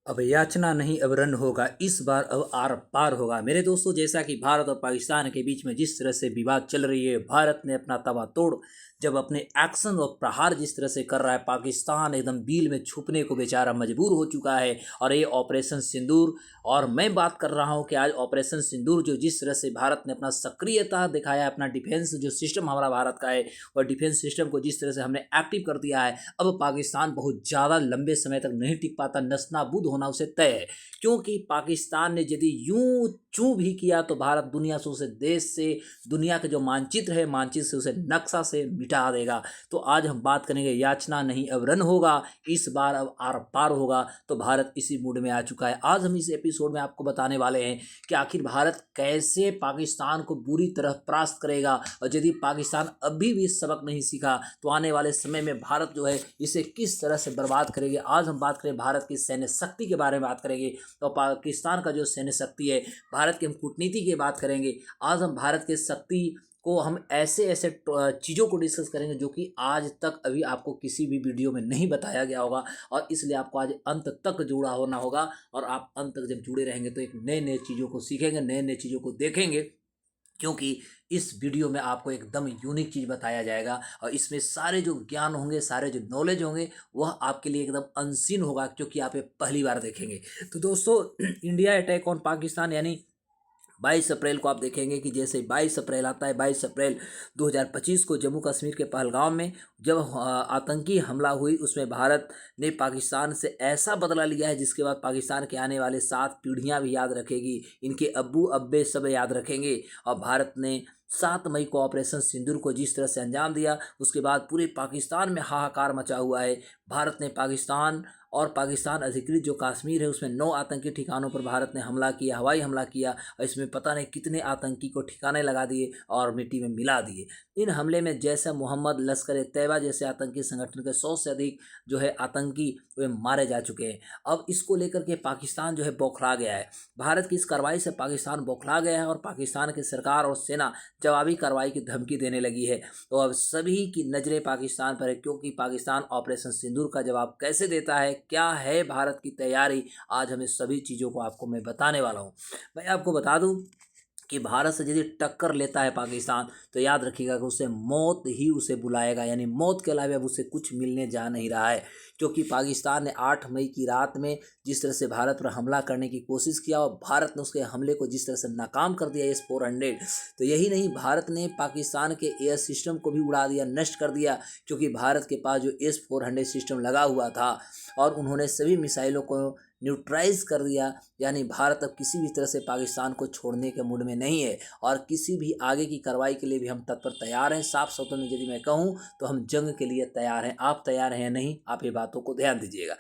अब याचना नहीं अब रन होगा, इस बार अब आर पार होगा। मेरे दोस्तों, जैसा कि भारत और पाकिस्तान के बीच में जिस तरह से विवाद चल रही है, भारत ने अपना तवा तोड़ जब अपने एक्शन और प्रहार जिस तरह से कर रहा है, पाकिस्तान एकदम बील में छुपने को बेचारा मजबूर हो चुका है। और ये ऑपरेशन सिंदूर, और मैं बात कर रहा हूँ कि आज ऑपरेशन सिंदूर जो जिस तरह से भारत ने अपना सक्रियता दिखाया, अपना डिफेंस जो सिस्टम हमारा भारत का है और डिफेंस सिस्टम को जिस तरह से हमने एक्टिव कर दिया है, अब पाकिस्तान बहुत ज़्यादा लंबे समय तक नहीं टिक पाता, नस्तानाबूद होना उसे तय है। क्योंकि पाकिस्तान ने यदि यूं चूं भी किया तो भारत दुनिया से, उसे देश से, दुनिया के जो मानचित्र है, मानचित्र से उसे नक्शा से मिटा देगा। तो आज हम बात करेंगे याचना नहीं अब रन होगा, इस बार अब आर पार होगा। तो भारत इसी मूड में आ चुका है। आज हम इस एपिसोड में आपको बताने वाले हैं कि आखिर भारत कैसे पाकिस्तान को बुरी तरह परास्त करेगा, और यदि पाकिस्तान अभी भी सबक नहीं सीखा तो आने वाले समय में भारत जो है इसे किस तरह से बर्बाद करेगी। आज हम बात करें भारत की सैन्य शक्ति के बारे में बात करेंगे, तो पाकिस्तान का जो सैन्य शक्ति है, भारत की हम कूटनीति की बात करेंगे। आज हम भारत के शक्ति को हम ऐसे ऐसे चीज़ों को डिस्कस करेंगे जो कि आज तक अभी आपको किसी भी वीडियो में नहीं बताया गया होगा, और इसलिए आपको आज अंत तक जुड़ा होना होगा। और आप अंत तक जब जुड़े रहेंगे तो एक नए नए चीज़ों को सीखेंगे, नए नए चीज़ों को देखेंगे, क्योंकि इस वीडियो में आपको एकदम यूनिक चीज़ बताया जाएगा। और इसमें सारे जो ज्ञान होंगे, सारे जो नॉलेज होंगे, वह आपके लिए एकदम अनसीन होगा, क्योंकि आप ये पहली बार देखेंगे। तो दोस्तों, इंडिया अटैक ऑन पाकिस्तान यानी 22 अप्रैल को आप देखेंगे कि जैसे 22 अप्रैल आता है, 22 अप्रैल 2025 को जम्मू कश्मीर के पहलगाम में जब आतंकी हमला हुई, उसमें भारत ने पाकिस्तान से ऐसा बदला लिया है जिसके बाद पाकिस्तान के आने वाले 7 पीढ़ियां भी याद रखेगी, इनके अब्बू अब्बे सब याद रखेंगे। और भारत ने 7 मई को ऑपरेशन सिंदूर को जिस तरह से अंजाम दिया, उसके बाद पूरे पाकिस्तान में हाहाकार मचा हुआ है। भारत ने पाकिस्तान और पाकिस्तान अधिकृत जो कश्मीर है उसमें 9 आतंकी ठिकानों पर भारत ने हमला किया, हवाई हमला किया, और इसमें पता नहीं कितने आतंकी को ठिकाने लगा दिए और मिट्टी में मिला दिए। इन हमले में जैसे मोहम्मद, लश्कर ए तैयबा जैसे आतंकी संगठन के 100 से अधिक जो है आतंकी वे मारे जा चुके हैं। अब इसको लेकर के पाकिस्तान जो है बौखला गया है। भारत की इस कार्रवाई से पाकिस्तान बौखला गया है और पाकिस्तान की सरकार और सेना जवाबी कार्रवाई की धमकी देने लगी है। तो अब सभी की नज़रें पाकिस्तान पर है, क्योंकि पाकिस्तान ऑपरेशन सिंदूर का जवाब कैसे देता है, क्या है भारत की तैयारी, आज हमें सभी चीज़ों को आपको मैं बताने वाला हूँ। मैं आपको बता दूँ कि भारत से यदि टक्कर लेता है पाकिस्तान, तो याद रखिएगा कि उसे मौत ही उसे बुलाएगा, यानी मौत के अलावा अब उसे कुछ मिलने जा नहीं रहा है। क्योंकि पाकिस्तान ने 8 मई की रात में जिस तरह से भारत पर हमला करने की कोशिश किया और भारत ने उसके हमले को जिस तरह से नाकाम कर दिया S-400, तो यही नहीं, भारत ने पाकिस्तान के एयर सिस्टम को भी उड़ा दिया, नष्ट कर दिया। क्योंकि भारत के पास जो S-400 सिस्टम लगा हुआ था और उन्होंने सभी मिसाइलों को न्यूट्राइज कर दिया। यानी भारत अब किसी भी तरह से पाकिस्तान को छोड़ने के मूड में नहीं है, और किसी भी आगे की कार्रवाई के लिए भी हम तत्पर तैयार हैं। साफ शब्दों में यदि मैं कहूँ तो हम जंग के लिए तैयार हैं। आप तैयार हैं या नहीं, आप ये बातों को ध्यान दीजिएगा।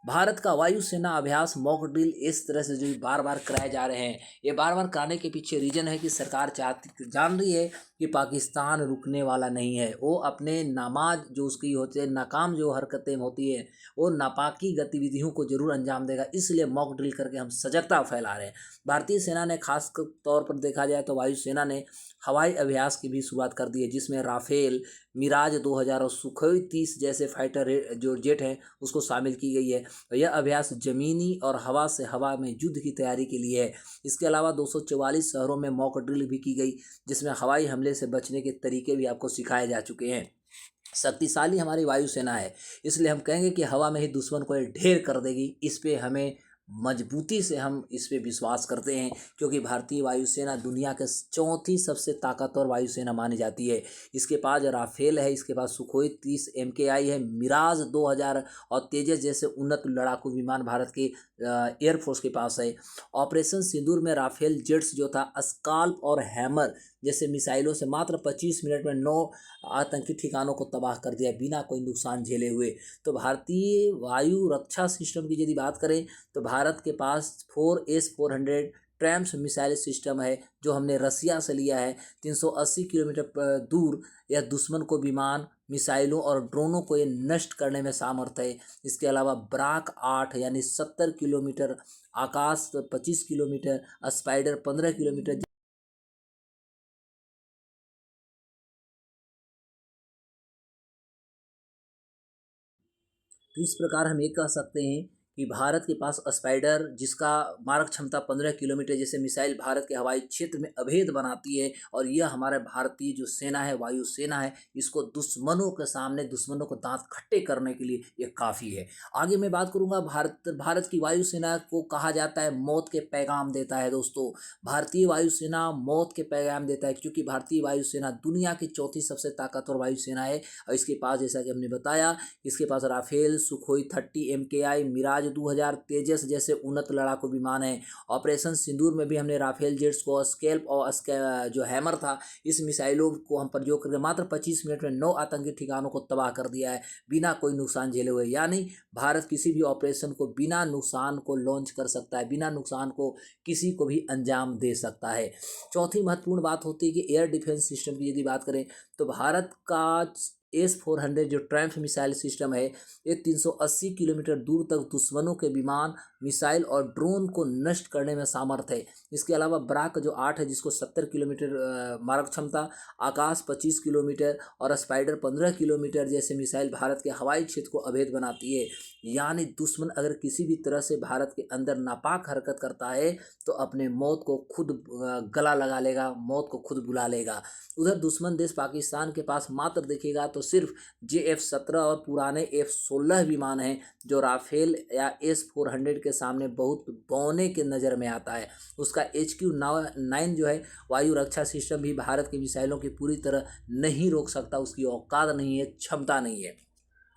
भारत का वायुसेना अभ्यास मॉक ड्रिल इस तरह से जो बार बार कराए जा रहे हैं, ये बार बार कराने के पीछे रीजन है कि सरकार चाहती, जान रही है कि पाकिस्तान रुकने वाला नहीं है। वो अपने नामाज जो उसकी होते हैं, नाकाम जो हरकतें होती है, वो नापाकी गतिविधियों को जरूर अंजाम देगा। इसलिए मॉक ड्रिल करके हम सजगता फैला रहे हैं। भारतीय सेना ने खास तौर पर देखा जाए तो वायुसेना ने हवाई अभ्यास की भी शुरुआत कर दी है, जिसमें राफेल, मिराज 2000 और सुखोई 30 जैसे फाइटर जो जेट हैं उसको शामिल की गई है। यह अभ्यास जमीनी और हवा से हवा में युद्ध की तैयारी के लिए है। इसके अलावा 244 शहरों में मॉक ड्रिल भी की गई, जिसमें हवाई हमले से बचने के तरीके भी आपको सिखाए जा चुके हैं। शक्तिशाली हमारी वायुसेना है, इसलिए हम कहेंगे कि हवा में ही दुश्मन को ये ढेर कर देगी। इस पे हमें मजबूती से हम इस पे विश्वास करते हैं, क्योंकि भारतीय वायुसेना दुनिया के चौथी सबसे ताकतवर वायुसेना मानी जाती है। इसके पास राफेल है, इसके पास सुखोई 30 MKI है, मिराज 2000 और तेजस जैसे उन्नत लड़ाकू विमान भारत के एयरफोर्स के पास है। ऑपरेशन सिंदूर में राफेल जेट्स जो था, स्काल्प और हैमर जैसे मिसाइलों से मात्र 25 मिनट में 9 आतंकी ठिकानों को तबाह कर दिया बिना कोई नुकसान झेले हुए। तो भारतीय वायु रक्षा सिस्टम की यदि बात करें तो भारत के पास 4S-400 ट्रैम्स मिसाइल सिस्टम है, जो हमने रसिया से लिया है। 380 किलोमीटर दूर यह दुश्मन को विमान, मिसाइलों और ड्रोनों को ये नष्ट करने में सामर्थ्य है। इसके अलावा ब्राक 8 यानी 70 किलोमीटर, आकाश 25 किलोमीटर, स्पाइडर 15 किलोमीटर। तो इस प्रकार हम ये कह सकते हैं कि भारत के पास स्पाइडर जिसका मारक क्षमता 15 किलोमीटर जैसे मिसाइल भारत के हवाई क्षेत्र में अभेद बनाती है, और यह हमारे भारतीय जो सेना है, वायु सेना है, इसको दुश्मनों के सामने, दुश्मनों को दांत खट्टे करने के लिए ये काफ़ी है। आगे मैं बात करूंगा, भारत की वायुसेना को कहा जाता है मौत के पैगाम देता है। दोस्तों, भारतीय वायुसेना मौत के पैगाम देता है, क्योंकि भारतीय वायुसेना दुनिया की चौथी सबसे ताकतवर वायुसेना है। और इसके पास, जैसा कि हमने बताया, इसके पास राफेल, सुखोई 30 MKI, मिराज 2000, तेजस जैसे उन्नत लड़ाकू विमान है। ऑपरेशन सिंदूर में भी हमने राफेल जेट्स को, स्केल्प और जो हैमर था, इस मिसाइलों को हम प्रयोग करके मात्र 25 मिनट में 9 आतंकी ठिकानों को तबाह कर दिया है, बिना कोई नुकसान झेले हुए। यानी भारत किसी भी ऑपरेशन को बिना नुकसान को लॉन्च कर सकता है, बिना नुकसान को किसी को भी अंजाम दे सकता है। चौथी महत्वपूर्ण बात होती है कि एयर डिफेंस सिस्टम की यदि बात करें तो भारत का S-400 जो ट्रैम्फ मिसाइल सिस्टम है, ये 380 किलोमीटर दूर तक दुश्मनों के विमान, मिसाइल और ड्रोन को नष्ट करने में सामर्थ है। इसके अलावा ब्राक जो 8 है, जिसको 70 किलोमीटर मारक क्षमता, आकाश 25 किलोमीटर और स्पाइडर 15 किलोमीटर जैसे मिसाइल भारत के हवाई क्षेत्र को अभेद बनाती है। यानी दुश्मन अगर किसी भी तरह से भारत के अंदर नापाक हरकत करता है तो अपने मौत को खुद गला लगा लेगा, मौत को खुद बुला लेगा। उधर दुश्मन देश पाकिस्तान के पास मात्र देखिएगा तो सिर्फ JF-17 और पुराने F-16 विमान हैं, जो राफेल या S-400 के सामने बहुत बौने के नज़र में आता है। उसका HQ-9 जो है वायु रक्षा सिस्टम भी भारत की मिसाइलों की पूरी तरह नहीं रोक सकता, उसकी औकात नहीं है, क्षमता नहीं है।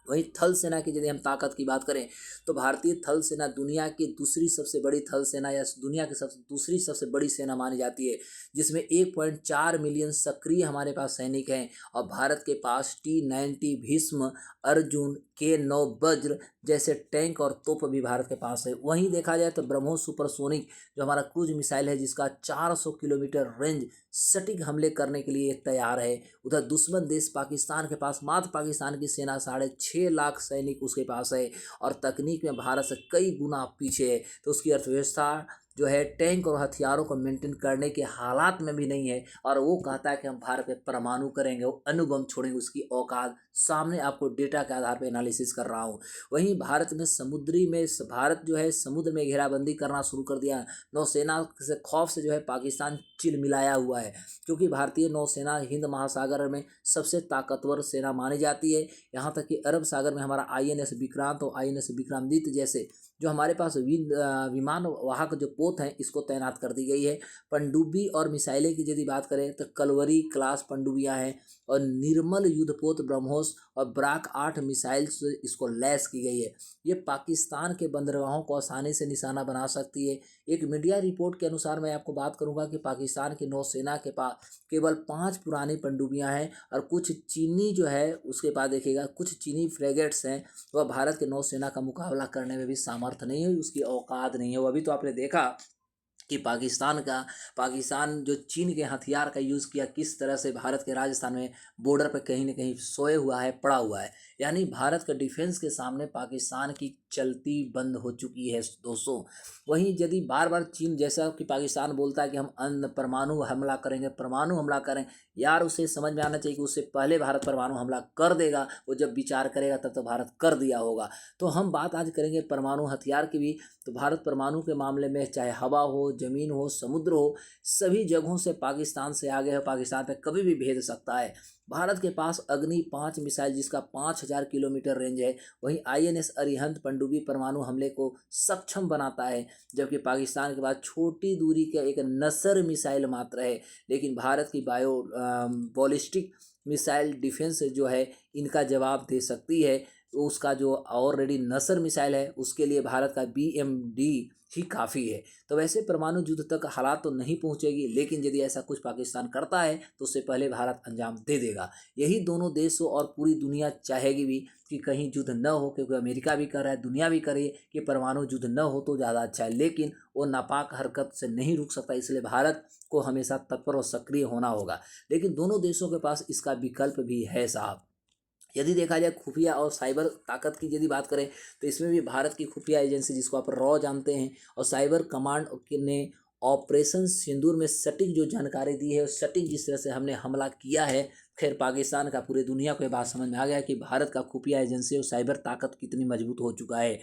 वहीं थल सेना की यदि हम ताकत की बात करें तो भारतीय थल सेना दुनिया की दूसरी सबसे बड़ी थल सेना या दुनिया की दूसरी सबसे बड़ी सेना मानी जाती है, जिसमें 1.4 मिलियन सक्रिय हमारे पास सैनिक हैं। और भारत के पास T-90 भीष्म, अर्जुन, K-9 वज्र जैसे टैंक और तोप भी भारत के पास है। वहीं देखा जाए तो ब्रह्मोस सुपरसोनिक जो हमारा क्रूज मिसाइल है, जिसका 400 किलोमीटर रेंज सटीक हमले करने के लिए तैयार है। उधर दुश्मन देश पाकिस्तान के पास मात्र पाकिस्तान की सेना 6.5 लाख सैनिक उसके पास है, और तकनीक में भारत से कई गुना पीछे है। तो उसकी अर्थव्यवस्था जो है टैंक और हथियारों को मेंटेन करने के हालात में भी नहीं है, और वो कहता है कि हम भारत पे परमाणु करेंगे, वो अणुबम छोड़ेंगे। उसकी औकात सामने आपको डेटा के आधार पर एनालिसिस कर रहा हूँ। वहीं भारत जो है समुद्र में घेराबंदी करना शुरू कर दिया। नौसेना से खौफ से जो है पाकिस्तान चिलमिलाया हुआ है, क्योंकि भारतीय नौसेना हिंद महासागर में सबसे ताकतवर सेना मानी जाती है। यहाँ तक कि अरब सागर में हमारा INS विक्रांत और INS विक्रमादित्य जैसे जो हमारे पास विमान वाहक जो पोत हैं, इसको तैनात कर दी गई है। पनडुब्बी और मिसाइलें की यदि बात करें तो कलवरी क्लास पनडुब्बियाँ हैं, और निर्मल युद्धपोत ब्रह्मोस और ब्राक 8 मिसाइल से इसको लैस की गई है। ये पाकिस्तान के बंदरगाहों को आसानी से निशाना बना सकती है। एक मीडिया रिपोर्ट के अनुसार मैं आपको बात करूंगा कि पाकिस्तान की नौसेना के पास केवल 5 पुरानी पनडुब्बियां हैं, और कुछ चीनी जो है उसके पास देखिएगा कुछ चीनी फ्रेगेट्स हैं। वह भारत के नौसेना का मुकाबला करने में भी सामर्थ्य नहीं है, उसकी औकात नहीं है। वह अभी तो आपने देखा कि पाकिस्तान जो चीन के हथियार का यूज़ किया, किस तरह से भारत के राजस्थान में बॉर्डर पर कहीं न कहीं सोए हुआ है, पड़ा हुआ है। यानी भारत का डिफेंस के सामने पाकिस्तान की चलती बंद हो चुकी है दोस्तों। वहीं यदि बार बार चीन, जैसा कि पाकिस्तान बोलता है कि हम परमाणु हमला करें, यार उसे समझ में आना चाहिए कि उससे पहले भारत परमाणु हमला कर देगा। वो जब विचार करेगा तब तो भारत कर दिया होगा। तो हम बात आज करेंगे परमाणु हथियार की भी। तो भारत परमाणु के मामले में चाहे हवा हो, जमीन हो, समुद्र हो, सभी जगहों से पाकिस्तान से आगे है। पाकिस्तान पे कभी भी भेज सकता है। भारत के पास अग्नि 5 मिसाइल जिसका 5000 किलोमीटर रेंज है। वहीं INS अरिहंत पनडुब्बी परमाणु हमले को सक्षम बनाता है, जबकि पाकिस्तान के पास छोटी दूरी का एक नसर मिसाइल मात्र है। लेकिन भारत की बॉलिस्टिक मिसाइल डिफेंस जो है इनका जवाब दे सकती है। तो उसका जो ऑलरेडी नसर मिसाइल है उसके लिए भारत का BMD ही काफ़ी है। तो वैसे परमाणु युद्ध तक हालात तो नहीं पहुंचेगी, लेकिन यदि ऐसा कुछ पाकिस्तान करता है तो उससे पहले भारत अंजाम दे देगा। यही दोनों देशों और पूरी दुनिया चाहेगी भी कि कहीं युद्ध न हो, क्योंकि अमेरिका भी कर रहा है, दुनिया भी कर रही है कि परमाणु युद्ध न हो तो ज़्यादा अच्छा है। लेकिन वो नापाक हरकत से नहीं रुक सकता, इसलिए भारत को हमेशा तत्पर और सक्रिय होना होगा। लेकिन दोनों देशों के पास इसका विकल्प भी है साहब। यदि देखा जाए खुफिया और साइबर ताकत की यदि बात करें तो इसमें भी भारत की खुफिया एजेंसी, जिसको आप रॉ जानते हैं, और साइबर कमांड ने ऑपरेशन सिंदूर में सटीक जो जानकारी दी है, सटीक जिस तरह से हमने हमला किया है, खैर पाकिस्तान का पूरे दुनिया को ये बात समझ में आ गया कि भारत का खुफिया एजेंसी और साइबर ताकत कितनी मजबूत हो चुका है।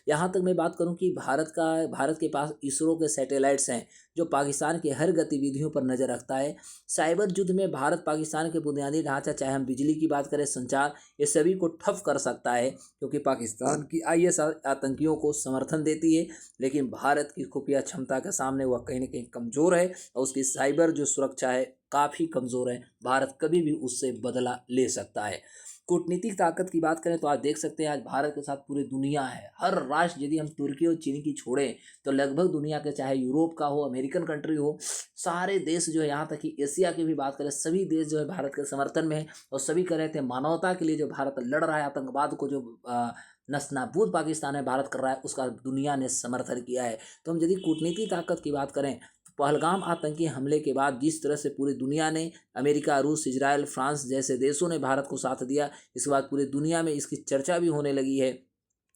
यहाँ तक मैं बात करूँ कि भारत के पास इसरो के सैटेलाइट्स हैं जो पाकिस्तान की हर गतिविधियों पर नज़र रखता है। साइबर युद्ध में भारत पाकिस्तान के बुनियादी ढांचा, चाहे हम बिजली की बात करें, संचार, ये सभी को ठप कर सकता है, क्योंकि पाकिस्तान की आईएसआई आतंकियों को समर्थन देती है। लेकिन भारत की खुफिया क्षमता के सामने वह कहीं ना कहीं कमज़ोर है और उसकी साइबर जो सुरक्षा है काफ़ी कमज़ोर है। भारत कभी भी उससे बदला ले सकता है। कूटनीतिक ताकत की बात करें तो आज देख सकते हैं, आज भारत के साथ पूरी दुनिया है। हर राष्ट्र, यदि हम तुर्की और चीन की छोड़ें तो लगभग दुनिया के, चाहे यूरोप का हो, अमेरिकन कंट्री हो, सारे देश जो है, यहाँ तक कि एशिया की भी बात करें, सभी देश जो है भारत के समर्थन में है और सभी कह रहे थे मानवता के लिए जो भारत लड़ रहा है, आतंकवाद को जो नस्तानाबूद पाकिस्तान है भारत कर रहा है, उसका दुनिया ने समर्थन किया है। तो हम यदि कूटनीतिक ताकत की बात करें, पहलगाम आतंकी हमले के बाद जिस तरह से पूरी दुनिया ने, अमेरिका, रूस, इजराइल, फ्रांस जैसे देशों ने भारत को साथ दिया, इसके बाद पूरी दुनिया में इसकी चर्चा भी होने लगी है।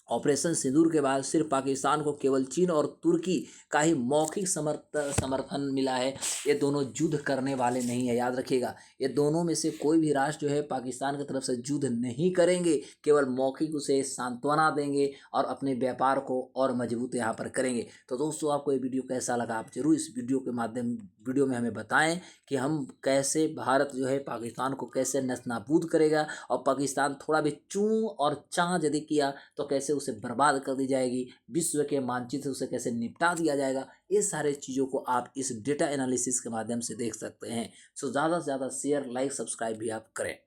ऑपरेशन सिंदूर के बाद सिर्फ पाकिस्तान को केवल चीन और तुर्की का ही मौखिक समर्थन मिला है। ये दोनों युद्ध करने वाले नहीं है, याद रखिएगा। ये दोनों में से कोई भी राष्ट्र जो है पाकिस्तान की तरफ से युद्ध नहीं करेंगे, केवल मौखिक उसे सांत्वना देंगे और अपने व्यापार को और मजबूत यहाँ पर करेंगे। तो दोस्तों, आपको ये वीडियो कैसा लगा, आप जरूर इस वीडियो में हमें बताएं कि हम कैसे, भारत जो है पाकिस्तान को कैसे नस्तानाबूद करेगा और पाकिस्तान थोड़ा भी चूं और चां यदि किया तो कैसे उसे बर्बाद कर दी जाएगी, विश्व के मानचित्र से उसे कैसे निपटा दिया जाएगा। ये सारे चीज़ों को आप इस डेटा एनालिसिस के माध्यम से देख सकते हैं। सो ज़्यादा से ज़्यादा शेयर, लाइक, सब्सक्राइब भी आप करें।